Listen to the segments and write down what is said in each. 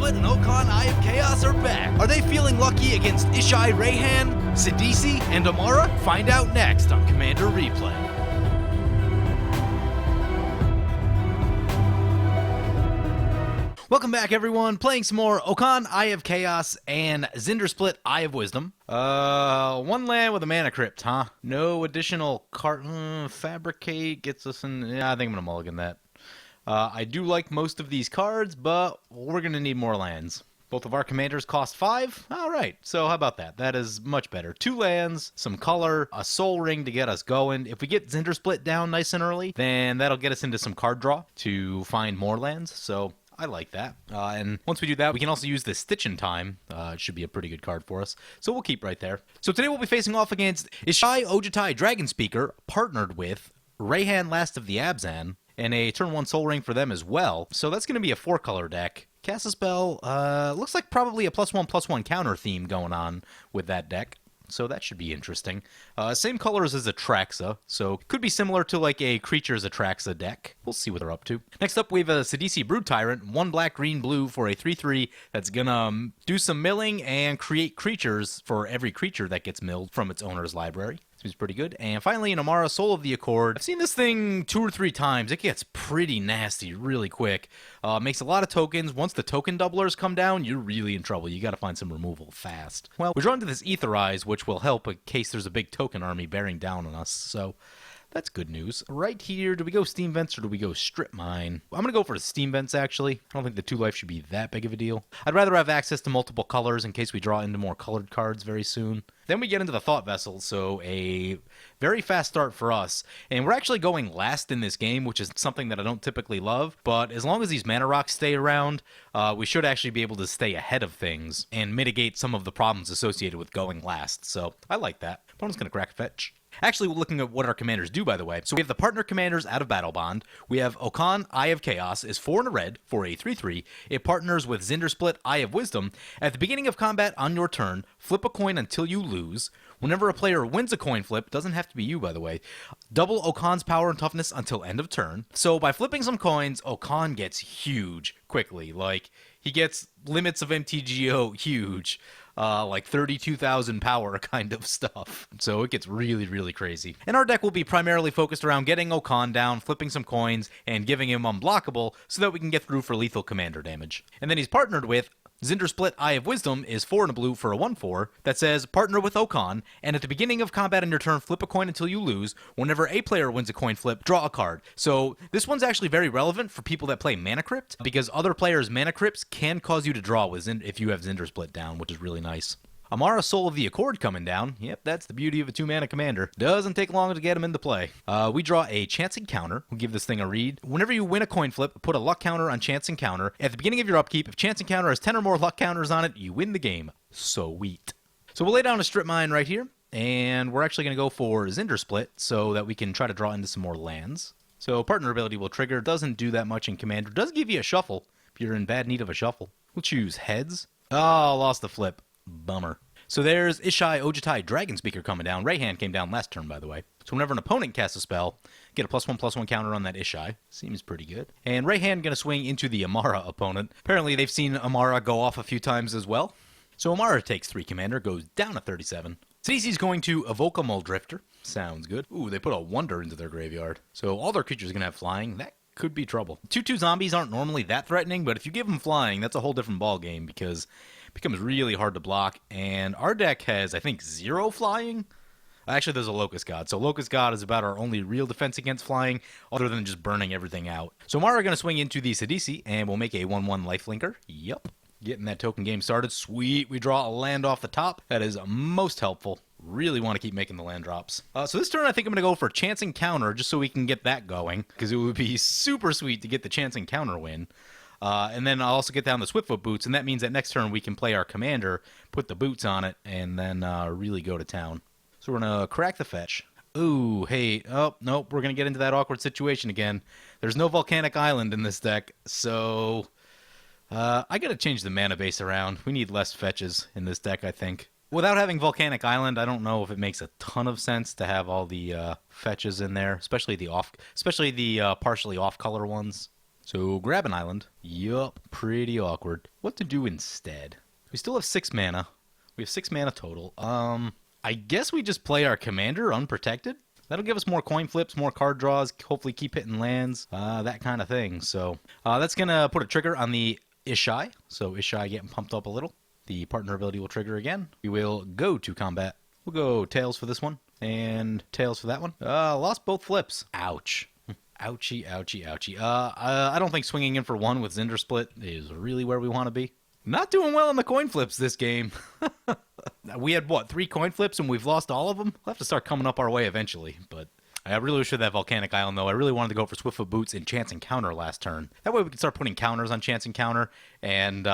Zndrsplt and Okaun Eye of Chaos are back. Are they feeling lucky against Ishai, Reyhan, Sidisi, and Emmara? Find out next on Commander Replay. Welcome back, everyone. Playing some more Okaun Eye of Chaos and Zndrsplt Eye of Wisdom. One land with a mana crypt, huh? No additional card. Fabricate gets us in. Yeah, I think I'm gonna mulligan that. I do like most of these cards, but we're gonna need more lands. Both of our commanders cost 5. All right, so how about that? That is much better. 2 lands, some color, a soul ring to get us going. If we get Zndrsplt down nice and early, then that'll get us into some card draw to find more lands. So I like that. And once we do that, we can also use the Stitch in Time. It should be a pretty good card for us. So we'll keep right there. So today we'll be facing off against Ishai Ojutai Dragon Speaker, partnered with Reyhan Last of the Abzan, and a turn 1 Soul Ring for them as well. So that's going to be a 4-color deck. Cast a spell, looks like probably a +1/+1 counter theme going on with that deck. So that should be interesting. Same colors as Atraxa, so could be similar to like a Creatures Atraxa deck. We'll see what they're up to. Next up, we have a Sidisi Brood Tyrant, 1 black, green, blue for a 3/3 that's gonna do some milling and create creatures for every creature that gets milled from its owner's library. Seems pretty good. And finally, an Emmara, Soul of the Accord. I've seen this thing 2 or 3 times. It gets pretty nasty really quick. Makes a lot of tokens. Once the token doublers come down, you're really in trouble. You got to find some removal fast. Well, we're drawn to this Aetherize, which will help in case there's a big token army bearing down on us. So that's good news. Right here, do we go Steam Vents or do we go Strip Mine? I'm going to go for the Steam Vents, actually. I don't think the 2 life should be that big of a deal. I'd rather have access to multiple colors in case we draw into more colored cards very soon. Then we get into the Thought Vessel, so a very fast start for us. And we're actually going last in this game, which is something that I don't typically love. But as long as these mana rocks stay around, we should actually be able to stay ahead of things and mitigate some of the problems associated with going last. So I like that. Opponent's going to crack fetch. Actually, we're looking at what our commanders do, by the way. So we have the partner commanders out of Battle Bond. We have Okaun Eye of Chaos is 4 and a red for a 3/3. It partners with Zndrsplt Eye of Wisdom. At the beginning of combat on your turn, flip a coin until you lose. Whenever a player wins a coin flip, doesn't have to be you, by the way, double Okaun's power and toughness until end of turn. So by flipping some coins, Okaun gets huge quickly. Like, he gets limits of MTGO huge. Like 32,000 power kind of stuff. So it gets really, really crazy. And our deck will be primarily focused around getting Okaun down, flipping some coins, and giving him unblockable so that we can get through for lethal commander damage. And then he's partnered with Zndrsplt Eye of Wisdom is 4 and a blue for a 1/4 that says partner with Okaun, and at the beginning of combat on your turn, flip a coin until you lose. Whenever a player wins a coin flip, draw a card. So this one's actually very relevant for people that play Mana Crypt, because other players' Mana Crypts can cause you to draw with if you have Zndrsplt down, which is really nice. Emmara, Soul of the Accord coming down. Yep, that's the beauty of a 2-mana commander. Doesn't take long to get him into play. We draw a Chance Encounter. We'll give this thing a read. Whenever you win a coin flip, put a luck counter on Chance Encounter. At the beginning of your upkeep, if Chance Encounter has 10 or more luck counters on it, you win the game. Sweet. So we'll lay down a Strip Mine right here, and we're actually going to go for Zndrsplt so that we can try to draw into some more lands. So partner ability will trigger. Doesn't do that much in commander. Does give you a shuffle if you're in bad need of a shuffle. We'll choose heads. Oh, lost the flip. Bummer. So there's Ishai Ojutai Dragon Speaker coming down. Reyhan came down last turn, by the way. So whenever an opponent casts a spell, get a +1/+1 counter on that Ishai. Seems pretty good. And Reyhan going to swing into the Emmara opponent. Apparently they've seen Emmara go off a few times as well. So Emmara takes 3 commander, goes down to 37. Sidisi's going to evoke a Mulldrifter. Sounds good. Ooh, they put a Wonder into their graveyard. So all their creatures are going to have flying. That could be trouble. 2/2 zombies aren't normally that threatening, but if you give them flying, that's a whole different ballgame because it becomes really hard to block. And our deck has, I think, 0 flying. Actually, there's a Locust God. So Locust God is about our only real defense against flying, other than just burning everything out. So Emmara going to swing into the Sidisi, and we'll make a 1/1 lifelinker. Yep. Getting that token game started. Sweet. We draw a land off the top. That is most helpful. Really want to keep making the land drops. So this turn, I think I'm going to go for Chance Encounter, just so we can get that going, because it would be super sweet to get the Chance Encounter win. And then I'll also get down the Swiftfoot Boots, and that means that next turn we can play our commander, put the boots on it, and then really go to town. So we're going to crack the fetch. Ooh, hey, oh, nope, we're going to get into that awkward situation again. There's no Volcanic Island in this deck, so I got to change the mana base around. We need less fetches in this deck, I think. Without having Volcanic Island, I don't know if it makes a ton of sense to have all the fetches in there, especially the partially off-color ones. So grab an island. Yup, pretty awkward. What to do instead? We still have 6 mana. We have 6 mana total. I guess we just play our commander unprotected. That'll give us more coin flips, more card draws, hopefully keep hitting lands, that kind of thing. So that's going to put a trigger on the Ishai. So Ishai getting pumped up a little. The partner ability will trigger again. We will go to combat. We'll go Tails for this one, and Tails for that one. Lost both flips. Ouch. Ouchie, ouchie, ouchie. I don't think swinging in for 1 with Zndrsplt is really where we want to be. Not doing well on the coin flips this game. We had, what, 3 coin flips and we've lost all of them? We'll have to start coming up our way eventually, but I really wish we had that Volcanic Island, though. I really wanted to go for Swiftfoot Boots and Chance Encounter last turn. That way we can start putting counters on Chance Encounter, and,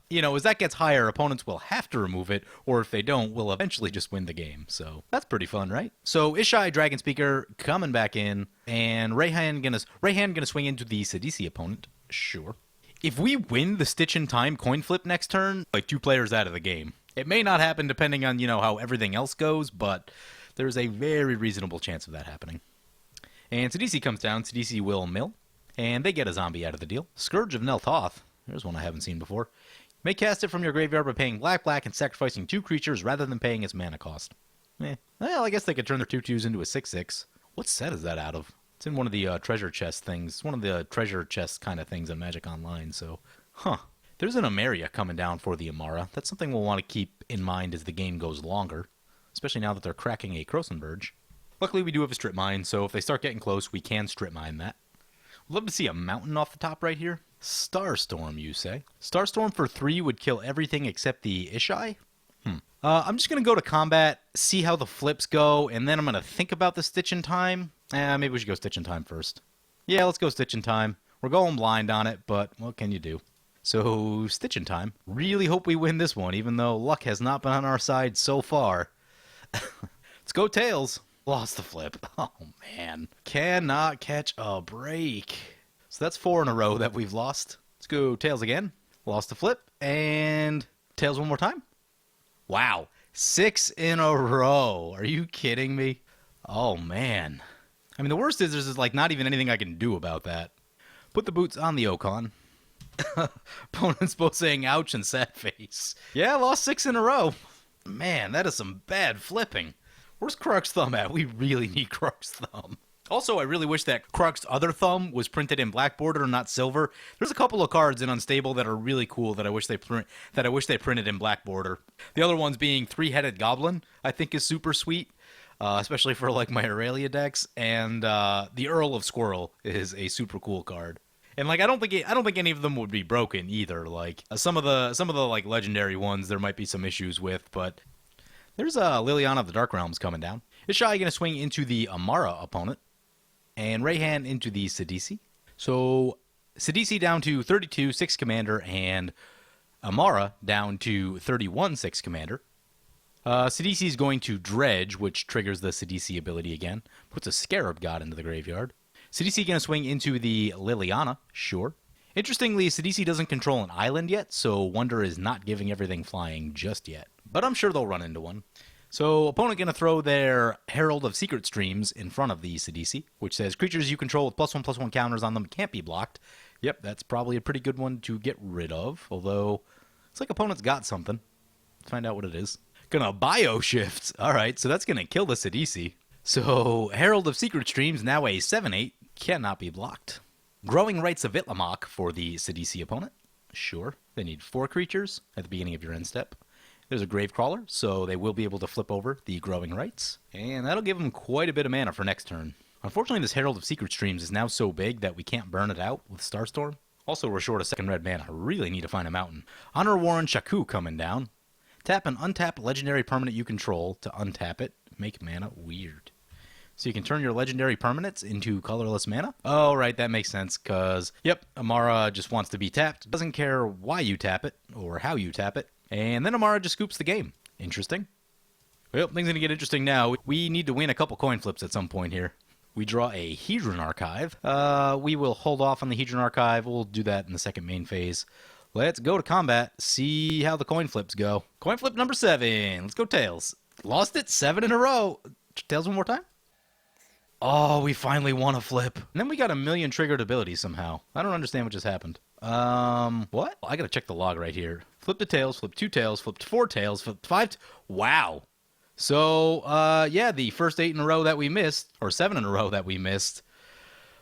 you know, as that gets higher, opponents will have to remove it, or if they don't, we'll eventually just win the game. So that's pretty fun, right? So Ishai, Dragon Speaker, coming back in, and Reyhan gonna swing into the Sidisi opponent. Sure. If we win the Stitch in Time coin flip next turn, like 2 players out of the game. It may not happen depending on, you know, how everything else goes, but there's a very reasonable chance of that happening. And Sidisi comes down. Sidisi will mill, and they get a zombie out of the deal. Scourge of Neltoth. There's one I haven't seen before. You may cast it from your graveyard by paying black and sacrificing 2 creatures rather than paying its mana cost. Well, I guess they could turn their 2/2s into a 6/6. What set is that out of? It's in one of the treasure chest things. One of the treasure chest kind of things in Magic Online, so... There's an Emmara coming down for the Emmara. That's something we'll want to keep in mind as the game goes longer, especially now that they're cracking a Crosenberg. Luckily, we do have a Strip Mine, so if they start getting close, we can Strip Mine that. We'd love to see a mountain off the top right here. Starstorm, you say? Starstorm for 3 would kill everything except the Ishai? I'm just going to go to combat, see how the flips go, and then I'm going to think about the Stitch in Time. Maybe we should go Stitch in Time first. Yeah, let's go Stitch in Time. We're going blind on it, but what can you do? So, Stitch in Time. Really hope we win this one, even though luck has not been on our side so far. Let's go Tails. Lost the flip. Oh, man. Cannot catch a break. So that's 4 in a row that we've lost. Let's go Tails again. Lost the flip. And Tails one more time. Wow. 6 in a row. Are you kidding me? Oh, man. I mean, the worst is there's like not even anything I can do about that. Put the boots on the Okaun. Opponent's both saying ouch and sad face. Yeah, lost 6 in a row. Man, that is some bad flipping. Where's Kruk's Thumb at? We really need Kruk's Thumb. Also, I really wish that Kruk's other thumb was printed in black border and not silver. There's a couple of cards in Unstable that are really cool that I wish they printed in black border. The other ones being 3-Headed Goblin, I think is super sweet, especially for like my Aurelia decks, and the Earl of Squirrel is a super cool card. And like I don't think any of them would be broken either. Like some of the like legendary ones there might be some issues with, but there's Liliana of the Dark Realms coming down. Ishai gonna swing into the Emmara opponent, and Reyhan into the Sidisi. So Sidisi down to 32 6 commander, and Emmara down to 31 6 commander. Sidisi is going to dredge, which triggers the Sidisi ability again. Puts a Scarab God into the graveyard. Sidisi going to swing into the Liliana, sure. Interestingly, Sidisi doesn't control an island yet, so Wonder is not giving everything flying just yet. But I'm sure they'll run into one. So, opponent going to throw their Herald of Secret Streams in front of the Sidisi, which says, creatures you control with +1/+1 counters on them can't be blocked. Yep, that's probably a pretty good one to get rid of, although it's like opponent's got something. Let's find out what it is. Gonna Bioshift. Alright, so that's gonna kill the Sidisi. So, Herald of Secret Streams, now a 7/8, cannot be blocked. Growing Rites of Itlamok for the Sidisi opponent. Sure, they need 4 creatures at the beginning of your end step. There's a Gravecrawler, so they will be able to flip over the Growing Rites, and that'll give them quite a bit of mana for next turn. Unfortunately, this Herald of Secret Streams is now so big that we can't burn it out with Starstorm. Also, we're short a second red mana. I really need to find a mountain. Honor Warren Shaku coming down. Tap an untapped legendary permanent you control to untap it. Make mana weird. So you can turn your legendary permanents into colorless mana? Oh, right, that makes sense, because, yep, Emmara just wants to be tapped. Doesn't care why you tap it, or how you tap it. And then Emmara just scoops the game. Interesting. Well, things are going to get interesting now. We need to win a couple coin flips at some point here. We draw a Hedron Archive. We will hold off on the Hedron Archive. We'll do that in the second main phase. Let's go to combat, see how the coin flips go. Coin flip number 7. Let's go Tails. Lost it 7 in a row. Tails one more time. Oh, we finally won a flip. And then we got a million triggered abilities somehow. I don't understand what just happened. What? I gotta check the log right here. Flip the tails, flip 2 tails, flipped 4 tails, flipped 5. Wow. So, yeah, the first 8 in a row that we missed, or 7 in a row that we missed.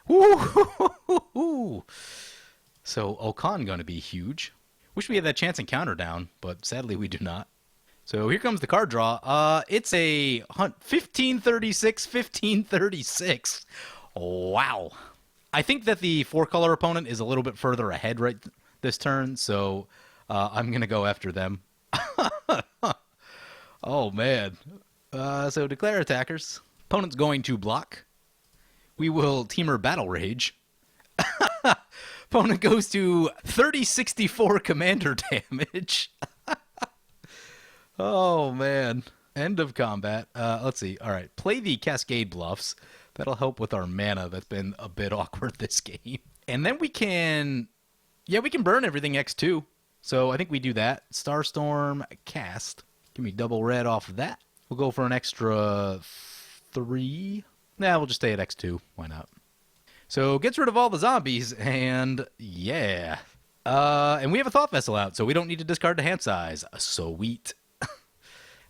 Woo! So, Okaun gonna be huge. Wish we had that chance encounter down, but sadly we do not. So here comes the card draw. It's a 1536, 1536. Wow. I think that the 4-color opponent is a little bit further ahead right this turn, so I'm going to go after them. Oh, man. So declare attackers. Opponent's going to block. We will Teamer Battle Rage. Opponent goes to 3064 commander damage. Oh, man. End of combat. Let's see. All right. Play the Cascade Bluffs. That'll help with our mana. That's been a bit awkward this game. And then we can... Yeah, we can burn everything X2. So I think we do that. Starstorm, cast. Give me double red off of that. We'll go for an extra 3. Nah, we'll just stay at X2. Why not? So gets rid of all the zombies, and yeah. And we have a Thought Vessel out, so we don't need to discard the hand size. Sweet.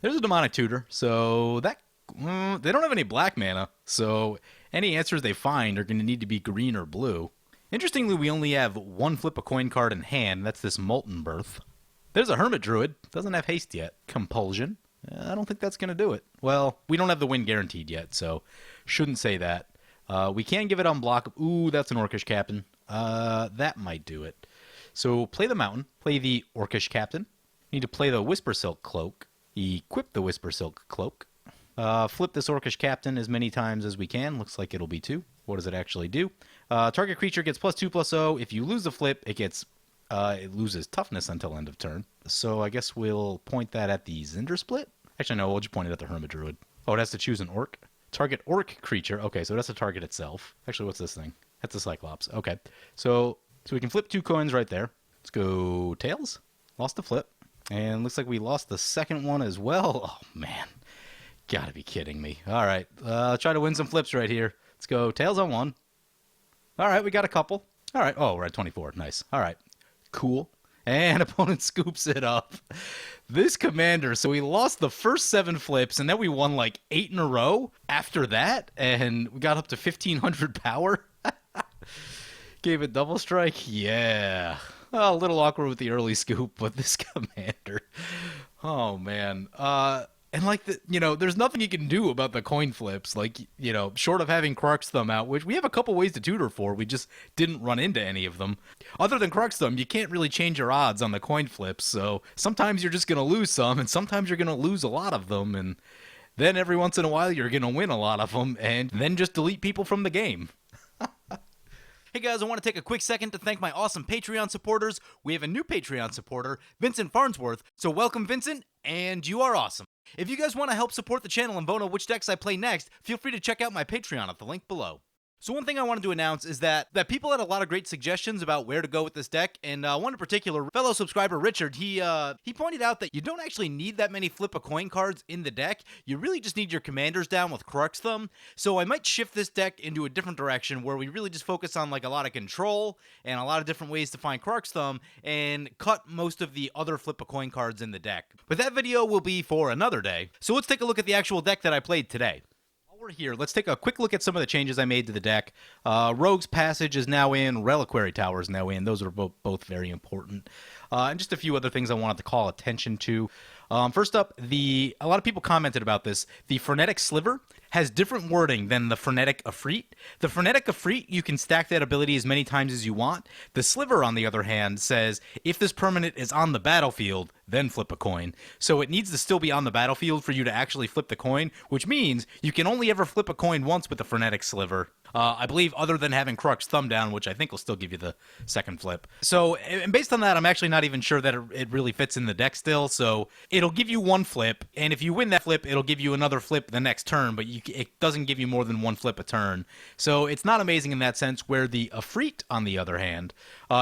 There's a Demonic Tutor, so that they don't have any black mana, so any answers they find are going to need to be green or blue. Interestingly, we only have one Flip a Coin card in hand. That's this Molten Birth. There's a Hermit Druid. Doesn't have haste yet. Compulsion. I don't think that's going to do it. Well, we don't have the win guaranteed yet, so shouldn't say that. We can give it unblock. Ooh, that's an Orcish Captain. That might do it. So play the Mountain. Play the Orcish Captain. Need to play the Whisper Silk Cloak. Equip the Whisper Silk Cloak. Flip this Orcish Captain as many times as we can. Looks like it'll be 2. What does it actually do? Target creature gets +2/+0. If you lose a flip, it loses toughness until end of turn. So I guess we'll point that at the Zndrsplt. Actually, no, we'll just point it at the Hermit Druid. Oh, it has to choose an Orc. Target Orc creature. Okay, so that's a target itself. Actually, what's this thing? That's a Cyclops. Okay, so we can flip 2 coins right there. Let's go Tails. Lost the flip. And looks like we lost the second one as well. Oh, man. Gotta be kidding me. All right. Try to win some flips right here. Let's go Tails on 1. All right, we got a couple. All right. Oh, we're at 24. Nice. All right. Cool. And opponent scoops it up. This commander, so we lost the first 7 flips, and then we won like 8 in a row after that, and we got up to 1,500 power. Gave it double strike. Yeah. A little awkward with the early scoop, but this commander, oh man. And like there's nothing you can do about the coin flips. Like, short of having Crux Thumb out, which we have a couple ways to tutor for. We just didn't run into any of them. Other than Crux Thumb, you can't really change your odds on the coin flips. So sometimes you're just gonna lose some, and sometimes you're gonna lose a lot of them, and then every once in a while you're gonna win a lot of them, and then just delete people from the game. Hey guys, I want to take a quick second to thank my awesome Patreon supporters. We have a new Patreon supporter, Vincent Farnsworth, so welcome Vincent, and you are awesome. If you guys want to help support the channel and vote on which decks I play next, feel free to check out my Patreon at the link below. So one thing I wanted to announce is that people had a lot of great suggestions about where to go with this deck, and one in particular, fellow subscriber Richard, he pointed out that you don't actually need that many Flip a Coin cards in the deck. You really just need your commanders down with Crux Thumb. So I might shift this deck into a different direction where we really just focus on like a lot of control and a lot of different ways to find Crux Thumb and cut most of the other Flip a Coin cards in the deck. But that video will be for another day. So let's take a look at the actual deck that I played today. We're here. Let's take a quick look at some of the changes I made to the deck. Rogue's Passage is now in. Reliquary Tower is now in. Those are both very important. And just a few other things I wanted to call attention to. First up, a lot of people commented about this. The Frenetic Sliver has different wording than the Frenetic Efreet. The Frenetic Efreet, you can stack that ability as many times as you want. The Sliver, on the other hand, says if this permanent is on the battlefield, then flip a coin. So it needs to still be on the battlefield for you to actually flip the coin, which means you can only ever flip a coin once with the Frenetic Sliver. I believe other than having Crux Thumb down, which I think will still give you the second flip. So, and based on that, I'm actually not even sure that it really fits in the deck still. So it'll give you one flip, and if you win that flip, it'll give you another flip the next turn, but it doesn't give you more than one flip a turn. So it's not amazing in that sense, where the Efreet, on the other hand,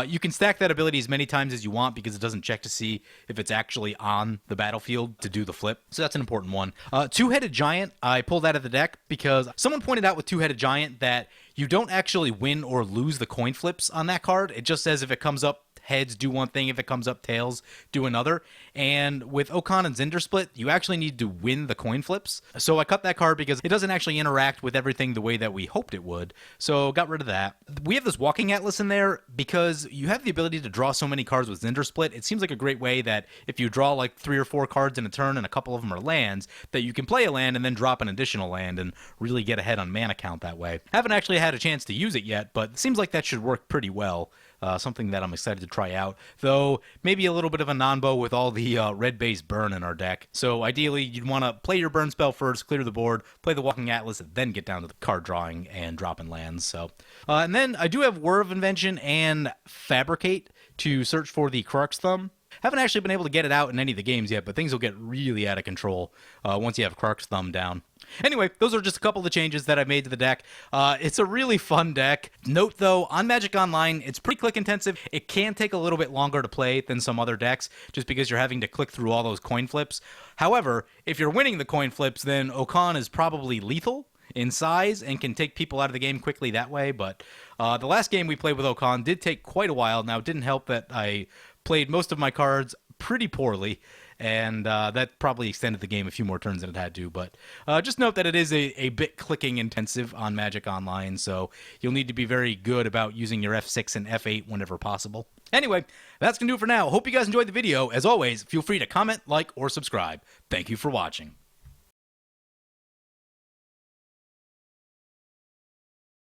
You can stack that ability as many times as you want because it doesn't check to see if it's actually on the battlefield to do the flip. So that's an important one. Two-Headed Giant, I pulled out of the deck because someone pointed out with Two-Headed Giant that you don't actually win or lose the coin flips on that card. It just says if it comes up heads, do one thing. If it comes up tails, do another. And with Okaun and Zndrsplt, you actually need to win the coin flips. So I cut that card because it doesn't actually interact with everything the way that we hoped it would. So got rid of that. We have this Walking Atlas in there because you have the ability to draw so many cards with Zndrsplt. It seems like a great way that if you draw like 3 or 4 cards in a turn and a couple of them are lands, that you can play a land and then drop an additional land and really get ahead on mana count that way. Haven't actually had a chance to use it yet, but it seems like that should work pretty well. Something that I'm excited to try out, though maybe a little bit of a non-bow with all the red-based burn in our deck. So ideally, you'd want to play your burn spell first, clear the board, play the Walking Atlas, and then get down to the card drawing and dropping lands. So, and then I do have Whir of Invention and Fabricate to search for the Crux Thumb. Haven't actually been able to get it out in any of the games yet, but things will get really out of control once you have Crux Thumb down. Anyway, those are just a couple of the changes that I made to the deck. It's a really fun deck. Note, though, on Magic Online, it's pretty click-intensive. It can take a little bit longer to play than some other decks, just because you're having to click through all those coin flips. However, if you're winning the coin flips, then Okaun is probably lethal in size and can take people out of the game quickly that way. But the last game we played with Okaun did take quite a while. Now, it didn't help that I played most of my cards pretty poorly, and that probably extended the game a few more turns than it had to. But just note that it is a bit clicking intensive on Magic Online, so you'll need to be very good about using your F6 and F8 whenever possible. Anyway, that's going to do it for now. Hope you guys enjoyed the video. As always, feel free to comment, like, or subscribe. Thank you for watching.